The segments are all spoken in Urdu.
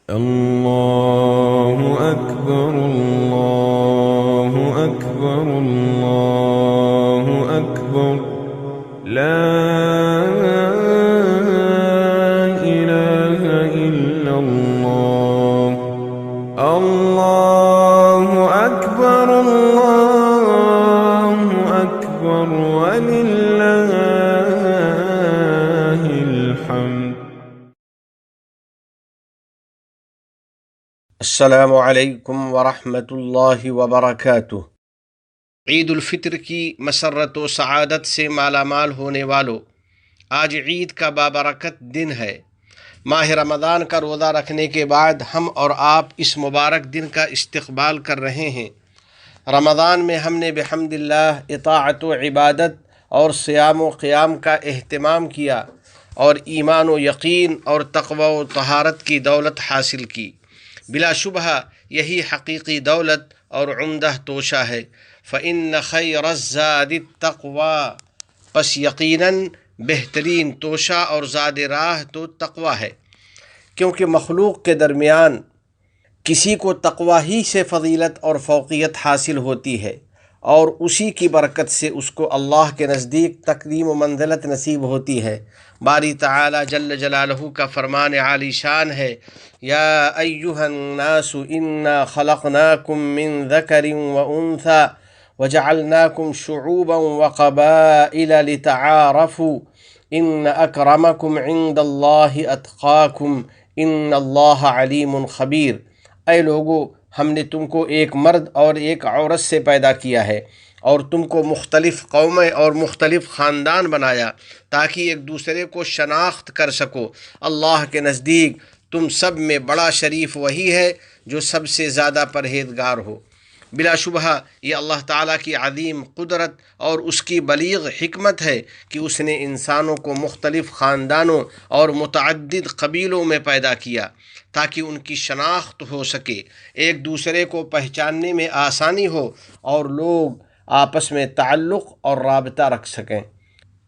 الله أكبر الله أكبر الله أكبر لا إله إلا الله الله أكبر الله أكبر ولله الحمد. السلام علیکم ورحمۃ اللہ وبرکاتہ۔ عید الفطر کی مسرت و سعادت سے مالا مال ہونے والوں، آج عید کا بابرکت دن ہے۔ ماہ رمضان کا روزہ رکھنے کے بعد ہم اور آپ اس مبارک دن کا استقبال کر رہے ہیں۔ رمضان میں ہم نے بحمد اللہ اطاعت و عبادت اور صیام و قیام کا اہتمام کیا اور ایمان و یقین اور تقوی و طہارت کی دولت حاصل کی۔ بلا شبہ یہی حقیقی دولت اور عمدہ توشہ ہے۔ فإن خیر الزاد التقوی، پس یقیناً بہترین توشہ اور زاد راہ تو تقوی ہے، کیونکہ مخلوق کے درمیان کسی کو تقوی ہی سے فضیلت اور فوقیت حاصل ہوتی ہے، اور اسی کی برکت سے اس کو اللہ کے نزدیک تکریم و منزلت نصیب ہوتی ہے۔ باری تعالی جل جلالہ کا فرمان عالی شان ہے، یا ایہا الناس انا خلقناکم من ذکر وانثی وجعلناکم شعوبا وقبائل لتعارفوا ان اکرمکم عند اللہ اتقاکم ان اللہ علیم خبیر۔ اے لوگو، ہم نے تم کو ایک مرد اور ایک عورت سے پیدا کیا ہے اور تم کو مختلف قومیں اور مختلف خاندان بنایا تاکہ ایک دوسرے کو شناخت کر سکو۔ اللہ کے نزدیک تم سب میں بڑا شریف وہی ہے جو سب سے زیادہ پرہیزگار ہو۔ بلا شبہ یہ اللہ تعالیٰ کی عظیم قدرت اور اس کی بلیغ حکمت ہے کہ اس نے انسانوں کو مختلف خاندانوں اور متعدد قبیلوں میں پیدا کیا تاکہ ان کی شناخت ہو سکے، ایک دوسرے کو پہچاننے میں آسانی ہو اور لوگ آپس میں تعلق اور رابطہ رکھ سکیں۔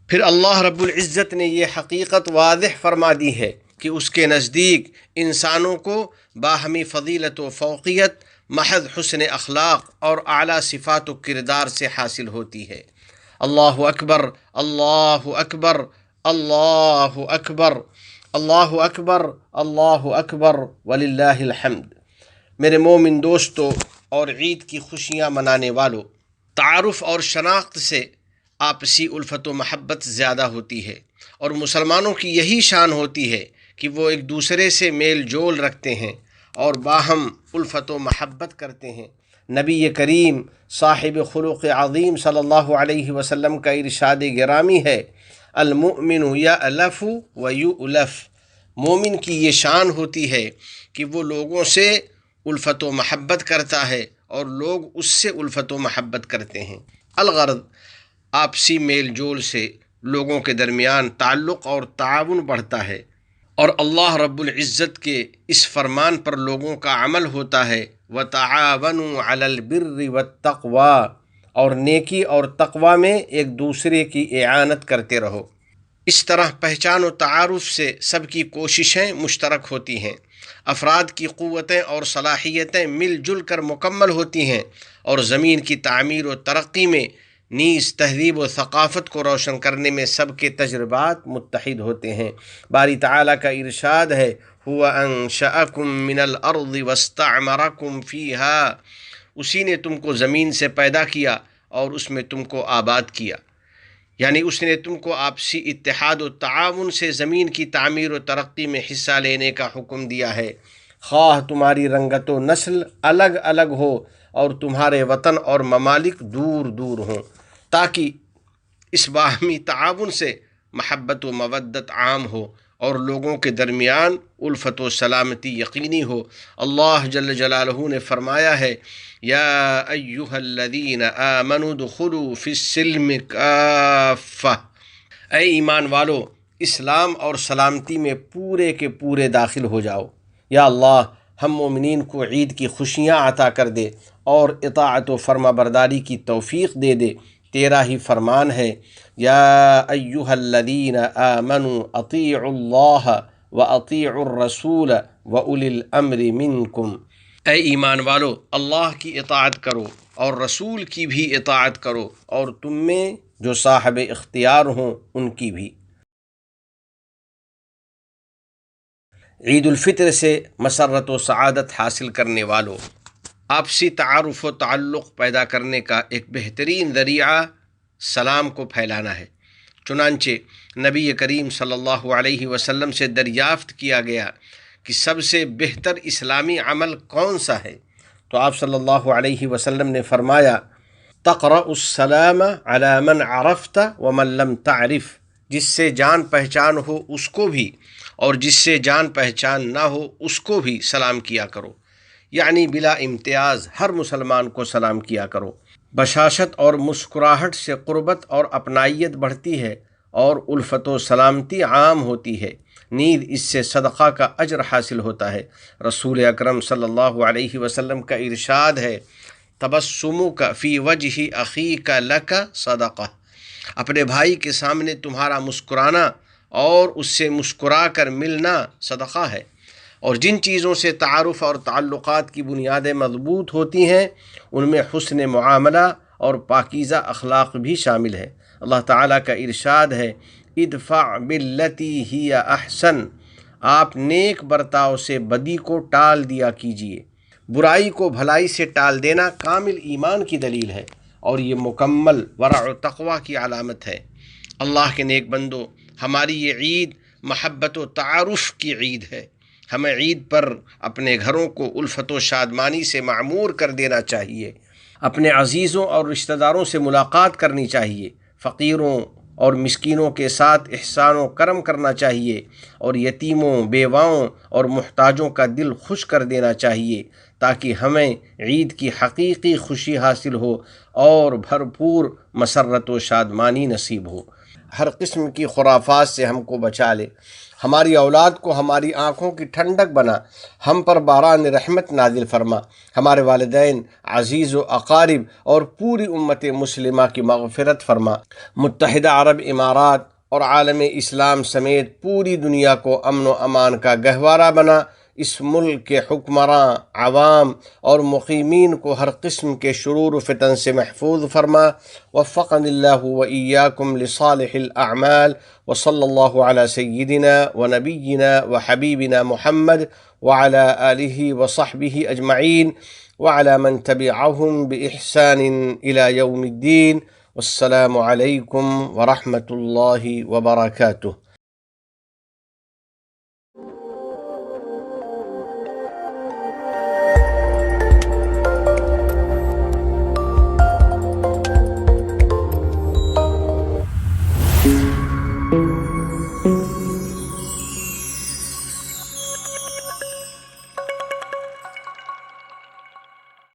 پھر اللہ رب العزت نے یہ حقیقت واضح فرما دی ہے کہ اس کے نزدیک انسانوں کو باہمی فضیلت و فوقیت محض حسن اخلاق اور اعلیٰ صفات و کردار سے حاصل ہوتی ہے۔ اللہ اکبر اللہ اکبر اللہ اکبر اللہ اکبر اللہ اکبر وللہ الحمد۔ میرے مومن دوستو اور عید کی خوشیاں منانے والوں، تعارف اور شناخت سے آپسی الفت و محبت زیادہ ہوتی ہے، اور مسلمانوں کی یہی شان ہوتی ہے کہ وہ ایک دوسرے سے میل جول رکھتے ہیں اور باہم الفت و محبت کرتے ہیں۔ نبی کریم صاحب خلق عظیم صلی اللہ علیہ وسلم کا ارشاد گرامی ہے، المؤمن یألف ویؤلف۔ مومن کی یہ شان ہوتی ہے کہ وہ لوگوں سے الفت و محبت کرتا ہے اور لوگ اس سے الفت و محبت کرتے ہیں۔ الغرض آپسی میل جول سے لوگوں کے درمیان تعلق اور تعاون بڑھتا ہے، اور اللہ رب العزت کے اس فرمان پر لوگوں کا عمل ہوتا ہے، وَتَعَاوَنُوا عَلَى الْبِرِّ وَالتَّقْوَى، اور نیکی اور تقوی میں ایک دوسرے کی اعانت کرتے رہو۔ اس طرح پہچان و تعارف سے سب کی کوششیں مشترک ہوتی ہیں، افراد کی قوتیں اور صلاحیتیں مل جل کر مکمل ہوتی ہیں، اور زمین کی تعمیر و ترقی میں نیز تہذیب و ثقافت کو روشن کرنے میں سب کے تجربات متحد ہوتے ہیں۔ باری تعالیٰ کا ارشاد ہے، هُوَ أَنشَأَكُم مِّنَ الْأَرْضِ وَاسْتَعْمَرَكُمْ فِيهَا، اسی نے تم کو زمین سے پیدا کیا اور اس میں تم کو آباد کیا، یعنی اس نے تم کو آپسی اتحاد و تعاون سے زمین کی تعمیر و ترقی میں حصہ لینے کا حکم دیا ہے، خواہ تمہاری رنگت و نسل الگ الگ ہو اور تمہارے وطن اور ممالک دور دور ہوں، تاکہ اس باہمی تعاون سے محبت و مودت عام ہو اور لوگوں کے درمیان الفت و سلامتی یقینی ہو۔ اللہ جل جلالہ نے فرمایا ہے، یا ایہا الذین آمنوا ادخلوا فی السلم کافہ، اے ایمان والو اسلام اور سلامتی میں پورے کے پورے داخل ہو جاؤ۔ یا اللہ ہم مومنین کو عید کی خوشیاں عطا کر دے اور اطاعت و فرما برداری کی توفیق دے دے۔ تیرا ہی فرمان ہے، یا ایہا الذین آمنوا اطیعوا اللہ وَأَطِيعُوا الرَّسُولَ وَأُولِي الْأَمْرِ مِنْكُمْ۔ اے ایمان والو، اللہ کی اطاعت کرو اور رسول کی بھی اطاعت کرو، اور تم میں جو صاحب اختیار ہوں ان کی بھی۔ عید الفطر سے مسرت و سعادت حاصل کرنے والوں، آپسی تعارف و تعلق پیدا کرنے کا ایک بہترین ذریعہ سلام کو پھیلانا ہے۔ چنانچہ نبی کریم صلی اللہ علیہ وسلم سے دریافت کیا گیا کہ سب سے بہتر اسلامی عمل کون سا ہے، تو آپ صلی اللہ علیہ وسلم نے فرمایا، تقرأ السلام علی من عرفت ومن لم تعرف، جس سے جان پہچان ہو اس کو بھی اور جس سے جان پہچان نہ ہو اس کو بھی سلام کیا کرو، یعنی بلا امتیاز ہر مسلمان کو سلام کیا کرو۔ بشاشت اور مسکراہٹ سے قربت اور اپنائیت بڑھتی ہے اور الفت و سلامتی عام ہوتی ہے، نیز اس سے صدقہ کا اجر حاصل ہوتا ہے۔ رسول اکرم صلی اللہ علیہ وسلم کا ارشاد ہے، تبسمک فی وجہ اخیک لک صدقہ، اپنے بھائی کے سامنے تمہارا مسکرانا اور اس سے مسکرا کر ملنا صدقہ ہے۔ اور جن چیزوں سے تعارف اور تعلقات کی بنیادیں مضبوط ہوتی ہیں ان میں حسن معاملہ اور پاکیزہ اخلاق بھی شامل ہے۔ اللہ تعالیٰ کا ارشاد ہے، ادفع باللتی ہی احسن، آپ نیک برتاؤ سے بدی کو ٹال دیا کیجیے۔ برائی کو بھلائی سے ٹال دینا کامل ایمان کی دلیل ہے اور یہ مکمل ورع و تقوی کی علامت ہے۔ اللہ کے نیک بندو، ہماری یہ عید محبت و تعارف کی عید ہے۔ ہمیں عید پر اپنے گھروں کو الفت و شادمانی سے معمور کر دینا چاہیے، اپنے عزیزوں اور رشتہ داروں سے ملاقات کرنی چاہیے، فقیروں اور مسکینوں کے ساتھ احسان و کرم کرنا چاہیے، اور یتیموں، بیواؤں اور محتاجوں کا دل خوش کر دینا چاہیے، تاکہ ہمیں عید کی حقیقی خوشی حاصل ہو اور بھرپور مسرت و شادمانی نصیب ہو۔ ہر قسم کی خرافات سے ہم کو بچا لے، ہماری اولاد کو ہماری آنکھوں کی ٹھنڈک بنا، ہم پر باران رحمت نازل فرما، ہمارے والدین، عزیز و اقارب اور پوری امت مسلمہ کی مغفرت فرما۔ متحدہ عرب امارات اور عالم اسلام سمیت پوری دنیا کو امن و امان کا گہوارہ بنا۔ اس ملک کے حکمراں، عوام اور مقیمین کو ہر قسم کے شرور و فتن سے محفوظ فرما۔ وفقنا اللہ وإیاکم لصالح الاعمال، وصلی اللہ علی سیدنا ونبینا وحبیبنا محمد وعلى آلہ وصحبہ اجمعین وعلى من تبعهم بإحسان إلى يوم الدین۔ والسلام علیکم ورحمۃ اللہ وبرکاتہ۔